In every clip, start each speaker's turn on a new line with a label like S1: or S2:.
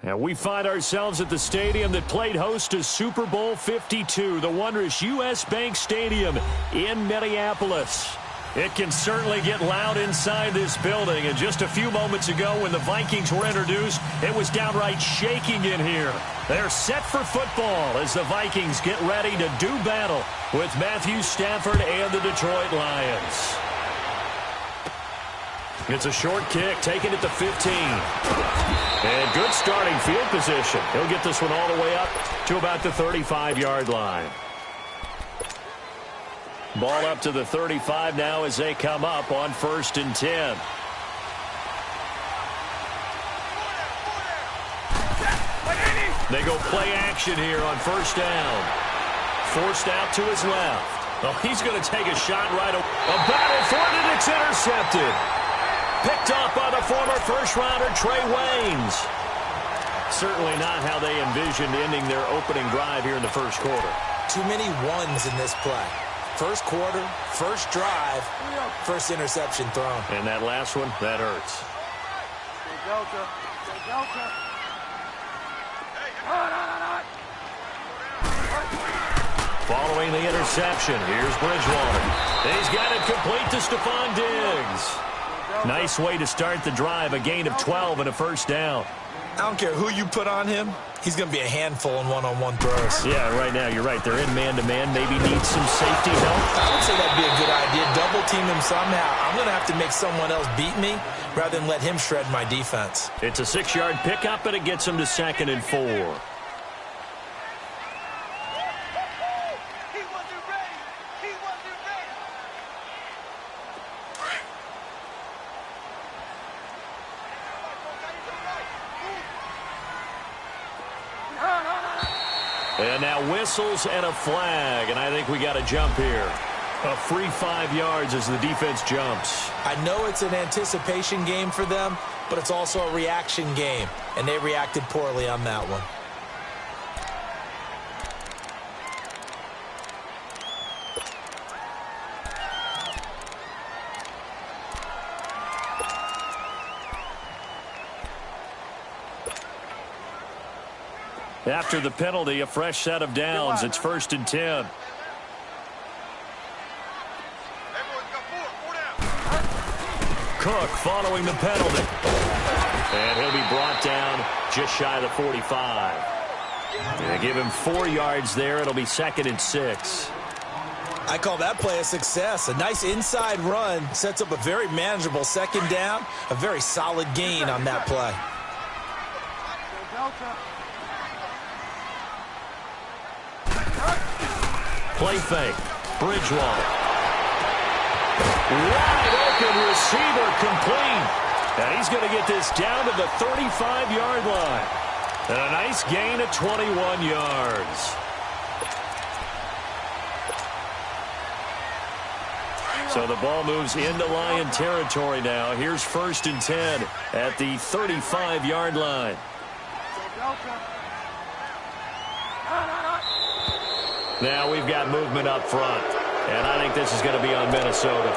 S1: And we find ourselves at the stadium that played host to Super Bowl 52, the wondrous U.S. Bank Stadium in Minneapolis. It can certainly get loud inside this building. And just a few moments ago when the Vikings were introduced, it was downright shaking in here. They're set for football as the Vikings get ready to do battle with Matthew Stafford and the Detroit Lions. It's a short kick, taken at the 15. And good starting field position. He'll get this one all the way up to about the 35-yard line. Ball up to the 35 now as they come up on 1st and 10. They go play action here on 1st down. Forced out to his left. Oh, he's going to take a shot right away. A battle for it, and it's intercepted. Picked off by the former first-rounder Trey Waynes. Certainly not how they envisioned ending their opening drive here in the first quarter.
S2: Too many ones in this play. First quarter, first drive, first interception thrown.
S1: And that last one, that hurts. Following the interception, here's Bridgewater. He's got it complete to Stephon Diggs. Nice way to start the drive, a gain of 12 and a 1st down.
S2: I don't care who you put on him. He's going to be a handful in one-on-one throws.
S1: Yeah, right now, you're right. They're in man-to-man. Maybe need some safety help.
S2: I would say that'd be a good idea. Double-team him somehow. I'm going to have to make someone else beat me rather than let him shred my defense.
S1: It's a 6-yard pickup, and it gets him to 2nd and 4. And now whistles and a flag, and I think we got a jump here. A free 5 yards as the defense jumps.
S2: I know it's an anticipation game for them, but it's also a reaction game, and they reacted poorly on that one.
S1: After the penalty, a fresh set of downs. It's 1st and 10. Cook following the penalty. And he'll be brought down just shy of the 45. They give him 4 yards there. It'll be 2nd and 6.
S2: I call that play a success. A nice inside run sets up a very manageable 2nd down. A very solid gain on that play.
S1: Play fake. Bridgewater. Wide open receiver complete. And he's going to get this down to the 35-yard line. And a nice gain of 21 yards. So the ball moves into Lion territory now. Here's 1st and 10 at the 35-yard line. Now we've got movement up front, and I think this is going to be on Minnesota.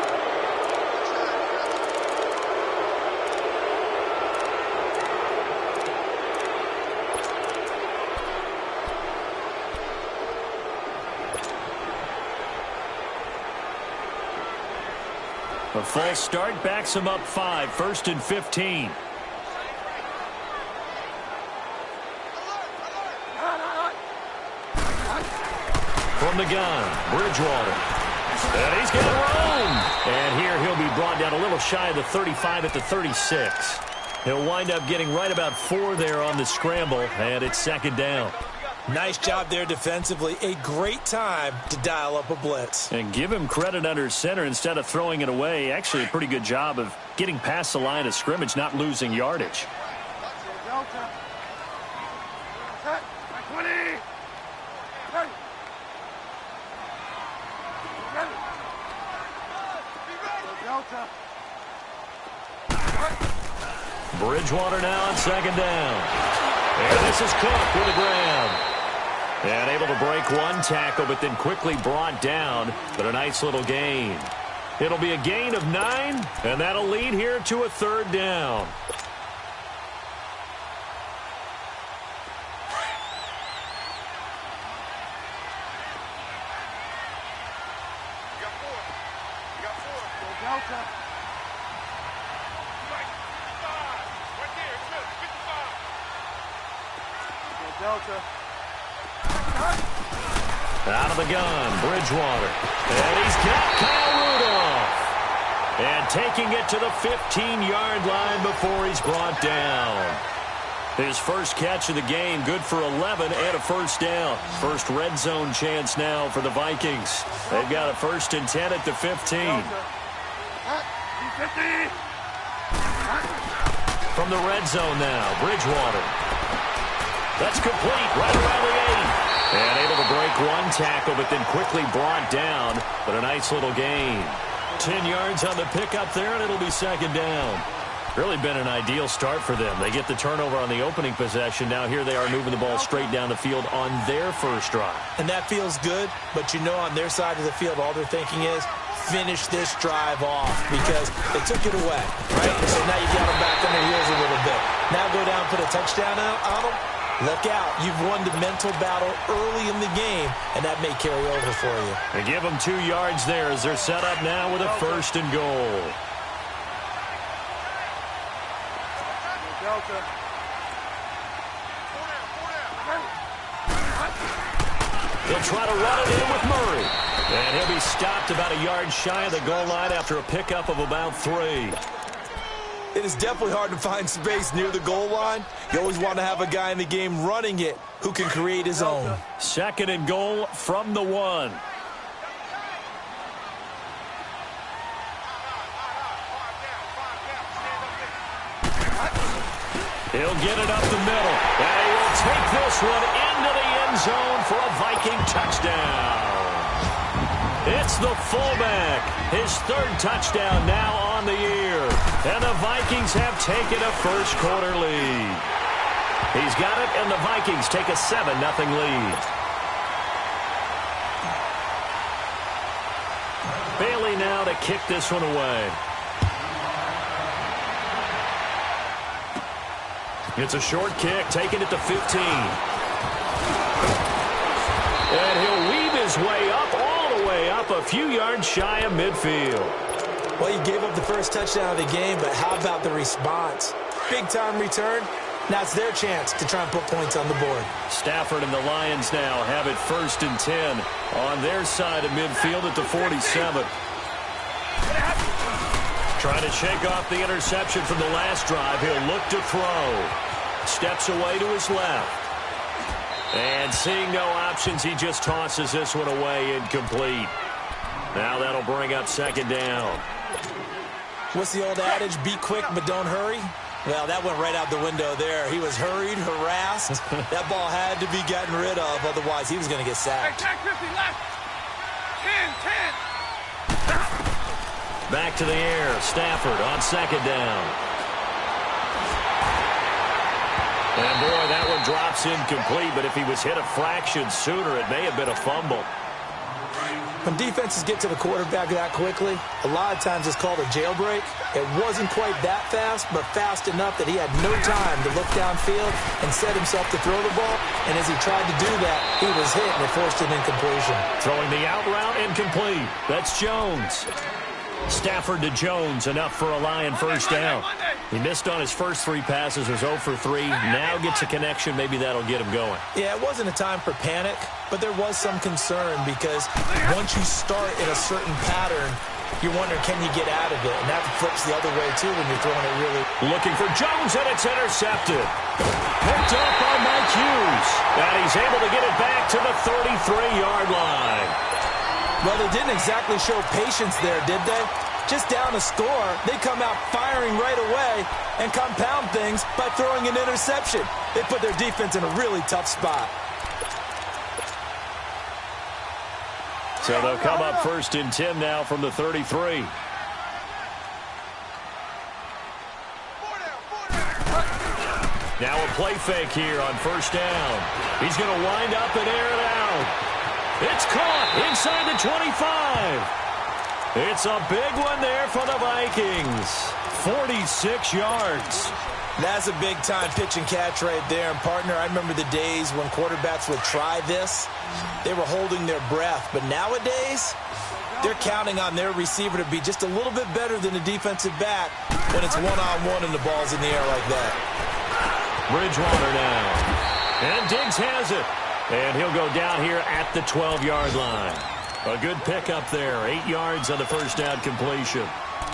S1: A false start backs him up 5, 1st and 15. From the gun, Bridgewater. And he's going to roam. And here he'll be brought down a little shy of the 35 at the 36. He'll wind up getting right about 4 there on the scramble, and it's 2nd down.
S2: Nice job there defensively. A great time to dial up a blitz.
S1: And give him credit under center instead of throwing it away. Actually, a pretty good job of getting past the line of scrimmage, not losing yardage. Bridgewater now on 2nd down. And this is Cook with the grab. And able to break one tackle, but then quickly brought down. But a nice little gain. It'll be a gain of 9, and that'll lead here to a 3rd down. Out of the gun, Bridgewater. And he's got Kyle Rudolph. And taking it to the 15-yard line before he's brought down. His first catch of the game, good for 11 and a first down. First red zone chance now for the Vikings. They've got a 1st and 10 at the 15. From the red zone now, Bridgewater. That's complete, right around the 8. And able to break one tackle, but then quickly brought down. But a nice little gain. 10 yards on the pickup there, and it'll be 2nd down. Really been an ideal start for them. They get the turnover on the opening possession. Now here they are moving the ball straight down the field on their first drive.
S2: And that feels good, but you know on their side of the field all they're thinking is finish this drive off because they took it away, right? So now you got them back on their heels a little bit. Now go down, put a touchdown on them. Look out. You've won the mental battle early in the game, and that may carry over for you.
S1: They give them 2 yards there as they're set up now with a 1st and goal. They'll try to run it in with Murray. And he'll be stopped about a yard shy of the goal line after a pickup of about 3.
S2: It is definitely hard to find space near the goal line. You always want to have a guy in the game running it who can create his own.
S1: 2nd and goal from the 1. He'll get it up the middle. And he will take this one into the end zone for a Viking touchdown. It's the fullback. His 3rd touchdown now on the year. And the Vikings have taken a first quarter lead. He's got it, and the Vikings take a 7-0 lead. Bailey now to kick this one away. It's a short kick, taking it to 15. And he'll weave his way up, all the way up, a few yards shy of midfield.
S2: Well, he gave up the first touchdown of the game, but how about the response? Big-time return. Now it's their chance to try and put points on the board.
S1: Stafford and the Lions now have it 1st and 10 on their side of midfield at the 47. Trying to shake off the interception from the last drive. He'll look to throw. Steps away to his left. And seeing no options, he just tosses this one away incomplete. Now that'll bring up 2nd down.
S2: What's the old adage? Be quick, but don't hurry. Well, that went right out the window there. He was hurried, harassed. That ball had to be gotten rid of, otherwise he was going to get sacked.
S3: Hey, 50 left. 10.
S1: Back to the air. Stafford on 2nd down. And boy, that one drops incomplete, but if he was hit a fraction sooner, it may have been a fumble.
S2: When defenses get to the quarterback that quickly, a lot of times it's called a jailbreak. It wasn't quite that fast, but fast enough that he had no time to look downfield and set himself to throw the ball. And as he tried to do that, he was hit and it forced an incompletion.
S1: Throwing the out route incomplete. That's Jones. Stafford to Jones, enough for a Lion first down. He missed on his first 3 passes, was 0 for 3. Now gets a connection. Maybe that'll get him going.
S2: Yeah, it wasn't a time for panic, but there was some concern because once you start in a certain pattern, you're wondering, can you get out of it? And that flips the other way, too, when you're throwing it really.
S1: Looking for Jones, and it's intercepted. Picked up by Mike Hughes. And he's able to get it back to the 33-yard line.
S2: Well, they didn't exactly show patience there, did they? Just down a score, they come out firing right away and compound things by throwing an interception. They put their defense in a really tough spot.
S1: So they'll come up 1st and 10 now from the 33. Now a play fake here on 1st down. He's going to wind up and air it out. It's caught inside the 25. It's a big one there for the Vikings. 46 yards.
S2: That's a big-time pitch and catch right there. And, partner, I remember the days when quarterbacks would try this. They were holding their breath. But nowadays, they're counting on their receiver to be just a little bit better than the defensive back when it's one-on-one and the ball's in the air like that.
S1: Bridgewater now. And Diggs has it. And he'll go down here at the 12-yard line. A good pickup there. 8 yards on the first down completion.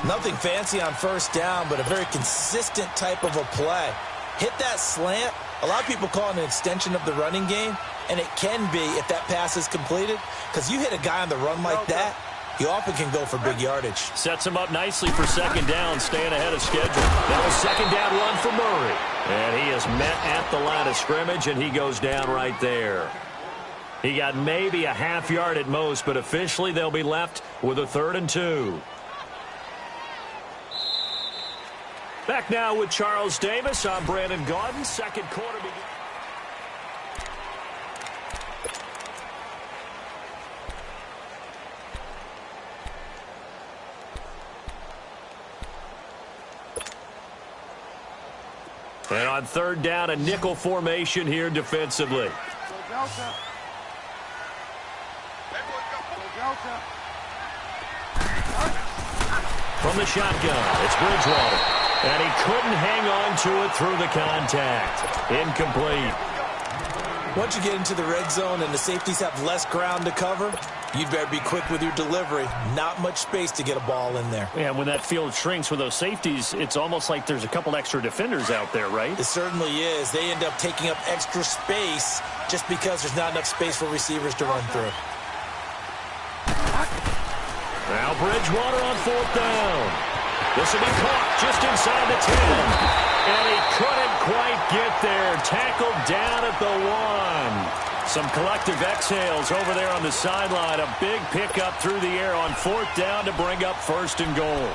S2: Nothing fancy on first down, but a very consistent type of a play. Hit that slant. A lot of people call it an extension of the running game, and it can be if that pass is completed, because you hit a guy on the run like that, he often can go for big yardage.
S1: Sets him up nicely for second down, staying ahead of schedule. Now a second down run for Murray. And he is met at the line of scrimmage, and he goes down right there. He got maybe a half yard at most, but officially they'll be left with a 3rd and 2. Back now with Charles Davis. I'm Brandon Gaudin. Second quarter begins. And on 3rd down, a nickel formation here defensively. From the shotgun, it's Bridgewater. And he couldn't hang on to it through the contact. Incomplete.
S2: Once you get into the red zone and the safeties have less ground to cover, you'd better be quick with your delivery. Not much space to get a ball in there.
S4: Yeah, when that field shrinks with those safeties, it's almost like there's a couple extra defenders out there, right?
S2: It certainly is. They end up taking up extra space just because there's not enough space for receivers to run through.
S1: Now Bridgewater on 4th down. This will be caught just inside the 10. And he couldn't quite get there. Tackled down at the 1. Some collective exhales over there on the sideline. A big pickup through the air on 4th down to bring up 1st and goal.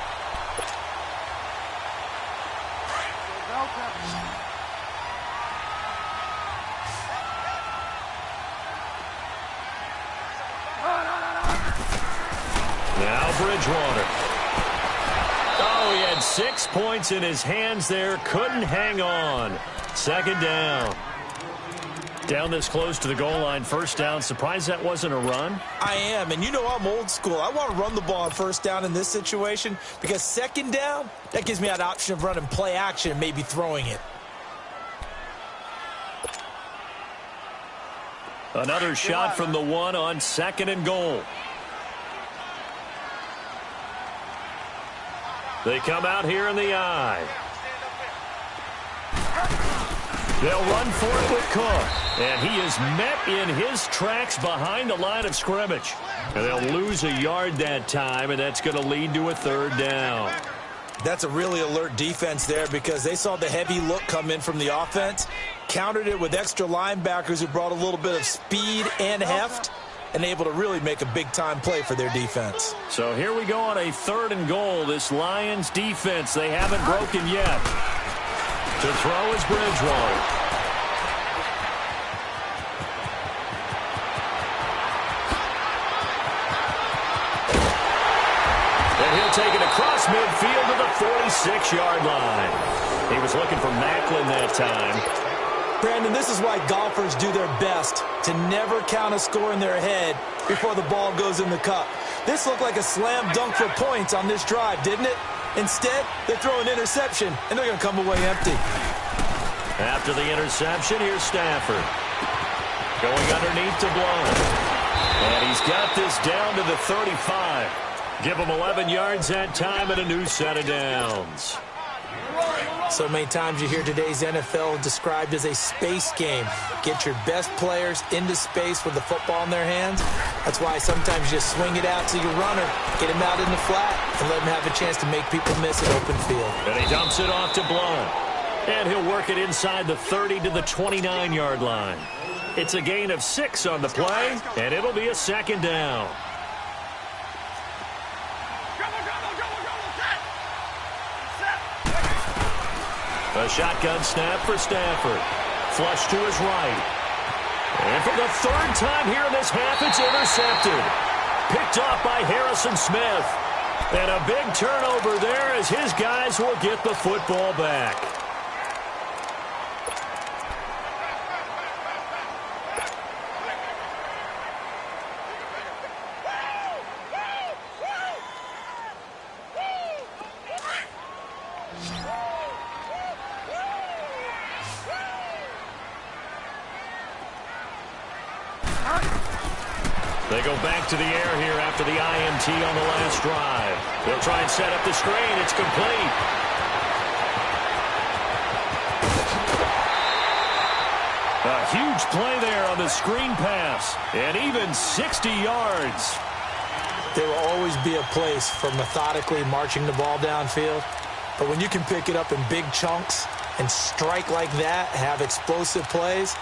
S1: Now Bridgewater. Oh, he had 6 points in his hands there. Couldn't hang on. 2nd down. Down this close to the goal line. 1st down. Surprised that wasn't a run?
S2: I am. And you know I'm old school. I want to run the ball on 1st down in this situation because 2nd down, that gives me that option of running play action and maybe throwing it.
S1: Another shot from the 1 on 2nd and goal. They come out here in the eye. They'll run for it with Cook. And he is met in his tracks behind the line of scrimmage. And they'll lose a yard that time, and that's going to lead to a 3rd down.
S2: That's a really alert defense there because they saw the heavy look come in from the offense, countered it with extra linebackers who brought a little bit of speed and heft, and able to really make a big-time play for their defense.
S1: So here we go on a 3rd and goal. This Lions defense, they haven't broken yet. To throw is Bridgewater. And he'll take it across midfield to the 46-yard line. He was looking for Macklin that time.
S2: Brandon, this is why golfers do their best to never count a score in their head before the ball goes in the cup. This looked like a slam dunk for points on this drive, didn't it? Instead, they throw an interception, and they're going to come away empty.
S1: After the interception, here's Stafford. Going underneath to Blount. And he's got this down to the 35. Give him 11 yards that time and a new set of downs.
S2: So many times you hear today's NFL described as a space game. Get your best players into space with the football in their hands. That's why sometimes you just swing it out to your runner, get him out in the flat, and let him have a chance to make people miss an open field.
S1: And he dumps it off to Blount. And he'll work it inside the 30 to the 29-yard line. It's a gain of 6 on the play, and it'll be a 2nd down. A shotgun snap for Stafford. Flush to his right. And for the 3rd time here in this half, it's intercepted. Picked off by Harrison Smith. And a big turnover there as his guys will get the football back. They go back to the air here after the INT on the last drive. They'll try and set up the screen. It's complete. A huge play there on the screen pass. And even 60 yards.
S2: There will always be a place for methodically marching the ball downfield. But when you can pick it up in big chunks and strike like that, have explosive plays,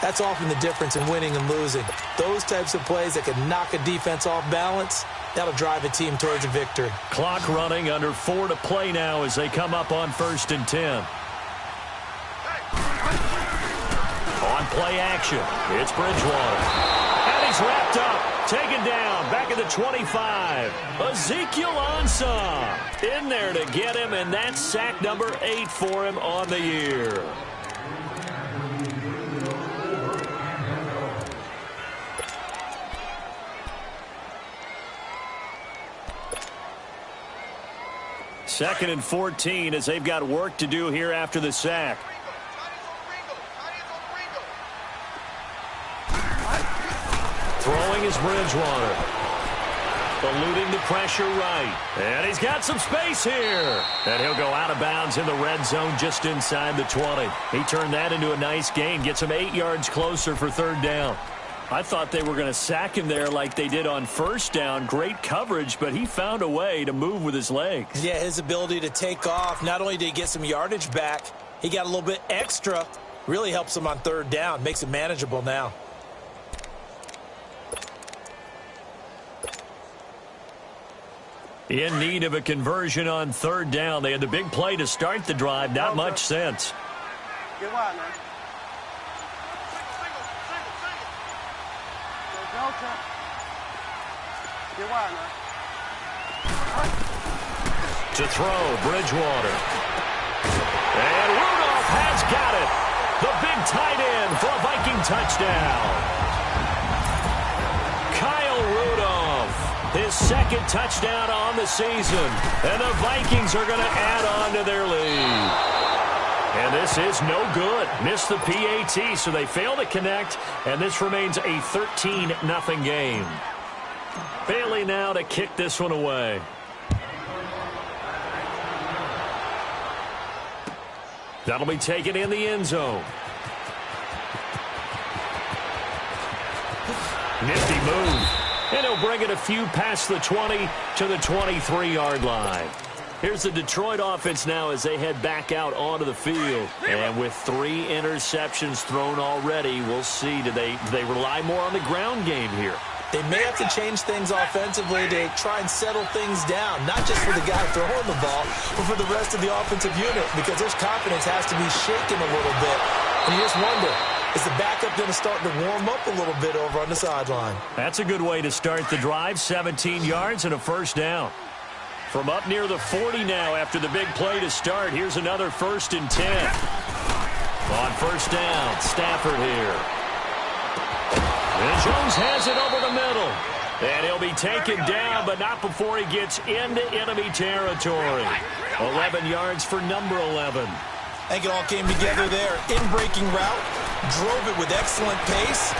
S2: that's often the difference in winning and losing. Those types of plays that can knock a defense off balance, that'll drive a team towards a victory.
S1: Clock running, under 4 to play now as they come up on 1st and 10. On play action, it's Bridgewater. And he's wrapped up, taken down, back at the 25. Ezekiel Ansah in there to get him, and that's sack number 8 for him on the year. Second and 14 as they've got work to do here after the sack. Throwing is Bridgewater. Eluding the pressure right. And he's got some space here. And he'll go out of bounds in the red zone just inside the 20. He turned that into a nice gain. Gets him 8 yards closer for 3rd down. I thought they were going to sack him there like they did on 1st down. Great coverage, but he found a way to move with his legs.
S2: Yeah, his ability to take off. Not only did he get some yardage back, he got a little bit extra. Really helps him on 3rd down. Makes it manageable now.
S1: In need of a conversion on 3rd down. They had the big play to start the drive. Not much sense. To throw, Bridgewater. And Rudolph has got it. The big tight end for a Viking touchdown. Kyle Rudolph, his 2nd touchdown on the season. And the Vikings are going to add on to their lead. And this is no good. Missed the PAT, so they fail to connect, and this remains a 13-0 game. Bailey now to kick this one away. That'll be taken in the end zone. Nifty move. And he'll bring it a few past the 20 to the 23-yard line. Here's the Detroit offense now as they head back out onto the field. And with 3 interceptions thrown already, we'll see. Do they rely more on the ground game here?
S2: They may have to change things offensively to try and settle things down, not just for the guy throwing the ball, but for the rest of the offensive unit, because their confidence has to be shaken a little bit. And you just wonder, is the backup going to start to warm up a little bit over on the sideline?
S1: That's a good way to start the drive. 17 yards and a 1st down. From up near the 40 now after the big play to start, here's another 1st and 10. On 1st down, Stafford here. And Jones has it over the middle. And he'll be taken down, but not before he gets into enemy territory. 11 yards for number 11.
S2: I think it all came together there. In-breaking route, drove it with excellent pace.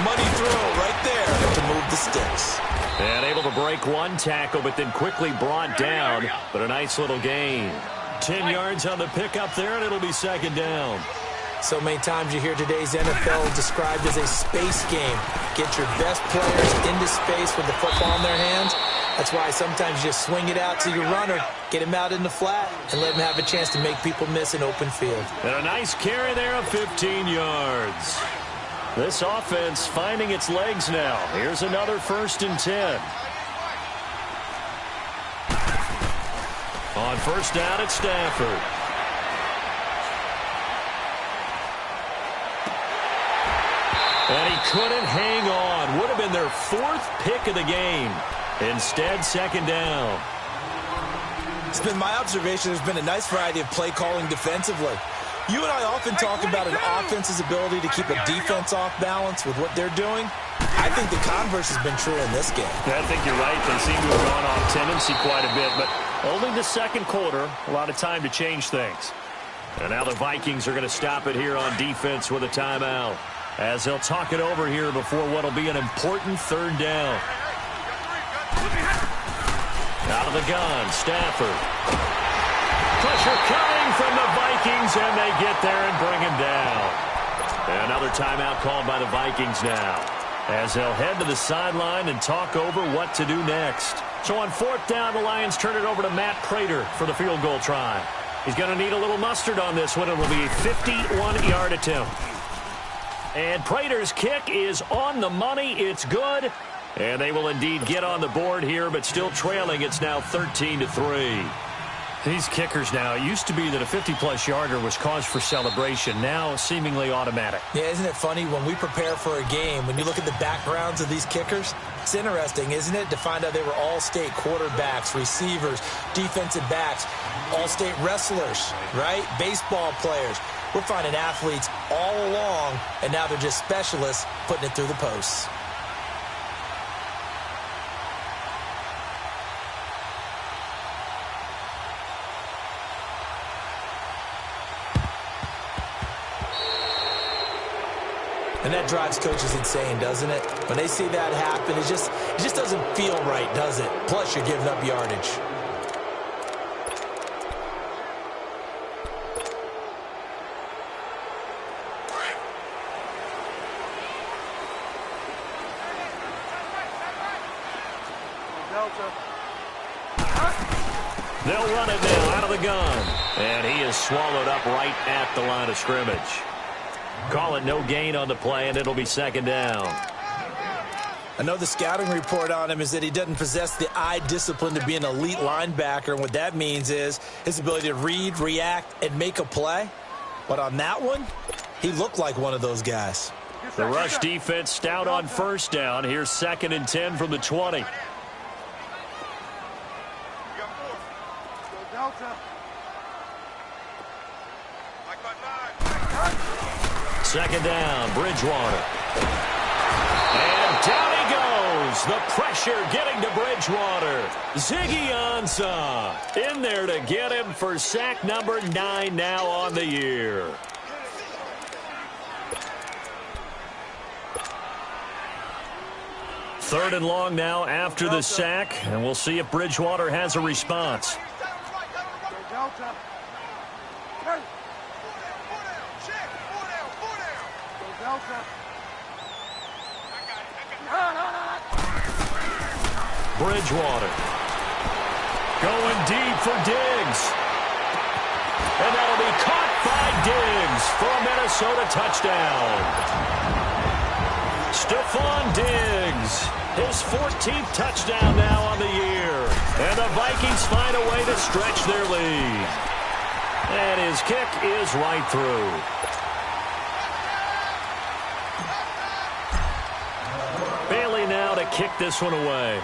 S2: Money throw right there to move the sticks.
S1: And able to break one tackle, but then quickly brought down. But a nice little gain. 10 yards on the pickup there, and it'll be 2nd down.
S2: So many times you hear today's NFL described as a space game. Get your best players into space with the football in their hands. That's why sometimes you just swing it out to your runner, get him out in the flat, and let him have a chance to make people miss an open field.
S1: And a nice carry there of 15 yards. This offense finding its legs now. Here's another 1st and 10. On 1st down at Stafford. And he couldn't hang on. Would have been their 4th pick of the game. Instead, 2nd down.
S2: It's been my observation there's been a nice variety of play calling defensively. You and I often talk about an offense's ability to keep a defense off balance with what they're doing. I think the converse has been true in this game.
S1: I think you're right. They seem to have gone off tendency quite a bit, but only the 2nd quarter. A lot of time to change things. And now the Vikings are going to stop it here on defense with a timeout. as they'll talk it over here before what will be an important third down. Out of the gun, Stafford. Pressure coming from the Vikings, and they get there and bring him down. Another timeout called by the Vikings now, as they'll head to the sideline and talk over what to do next. So on fourth down, the Lions turn it over to Matt Prater for the field goal try. He's going to need a little mustard on this one. It will be a 51-yard attempt. And Prater's kick is on the money. It's good. And they will indeed get on the board here, but still trailing. It's now 13-3. These kickers now, it used to be that a 50-plus yarder was cause for celebration. Now seemingly automatic.
S2: Yeah, isn't it funny when we prepare for a game, when you look at the backgrounds of these kickers? It's interesting, isn't it, to find out they were all-state quarterbacks, receivers, defensive backs, all-state wrestlers, right? Baseball players. We're finding athletes all along, and now they're just specialists putting it through the posts. And that drives coaches insane, doesn't it? When they see that happen, it just doesn't feel right, does it? Plus, you're giving up yardage.
S1: They'll run it now out of the gun. And he is swallowed up right at the line of scrimmage. Call it no gain on the play, and it'll be second down.
S2: I know the scouting report on him is that he doesn't possess the eye discipline to be an elite linebacker. And what that means is his ability to read, react, and make a play. But on that one, he looked like one of those guys.
S1: The rush defense stout on first down. Here's 2nd and 10 from the 20. Second down, Bridgewater. And down he goes. The pressure getting to Bridgewater. Ziggy Ansah in there to get him for sack number 9 now on the year. Third and long now after the sack, and we'll see if Bridgewater has a response. Bridgewater going deep for Diggs. And that'll be caught by Diggs for a Minnesota touchdown. Stephon Diggs, his 14th touchdown now on the year. And the Vikings find a way to stretch their lead. And his kick is right through. Bailey now to kick this one away.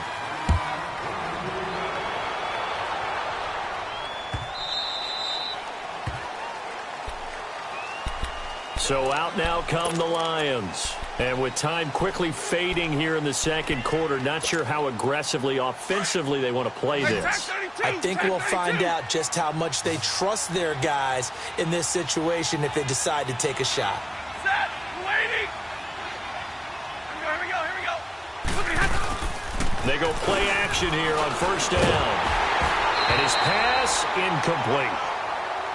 S1: So out now come the Lions. And with time quickly fading here in the second quarter, not sure how aggressively, offensively they want to play this.
S2: I think we'll find out just how much they trust their guys in this situation if they decide to take a shot.
S3: Set, waiting. Here we go.
S1: They go play action here on first down. And his pass incomplete.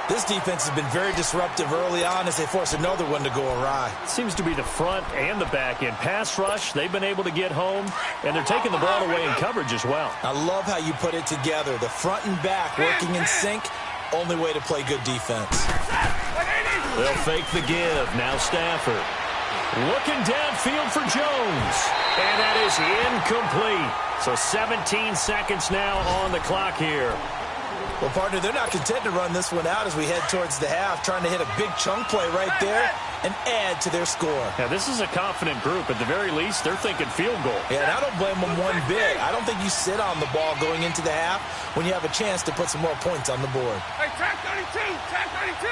S2: This defense has been very disruptive early on as they force another one to go awry.
S1: Seems to be the front and the back end. Pass rush, they've been able to get home, and they're taking the ball away in coverage as well.
S2: I love how you put it together. The front and back working in sync, only way to play good defense.
S1: They'll fake the give. Now Stafford. Looking downfield for Jones. And that is incomplete. So 17 seconds now on the clock here.
S2: Well, partner, they're not content to run this one out as we head towards the half, trying to hit a big chunk play right there and add to their score.
S1: Yeah, this is a confident group. At the very least, they're thinking field goal.
S2: Yeah, and I don't blame them one bit. I don't think you sit on the ball going into the half when you have a chance to put some more points on the board.
S3: Hey, tag 32, tag 32.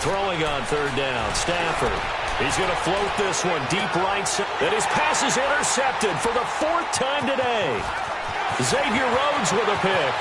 S1: Throwing on third down, Stafford. He's going to float this one deep right side. And his pass is intercepted for the 4th time today. Xavier Rhodes with a pick.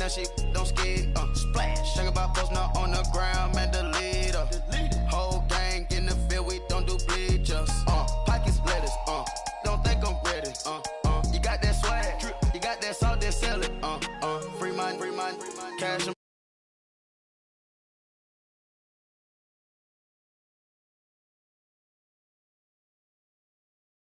S5: now she don't skid, splash. Think about post now on the ground, man, delete her. Whole gang in the field, we don't do bleachers. Pockets letters, don't think I'm ready. You got that swag, you got that salt, then sell it. Free mind, cash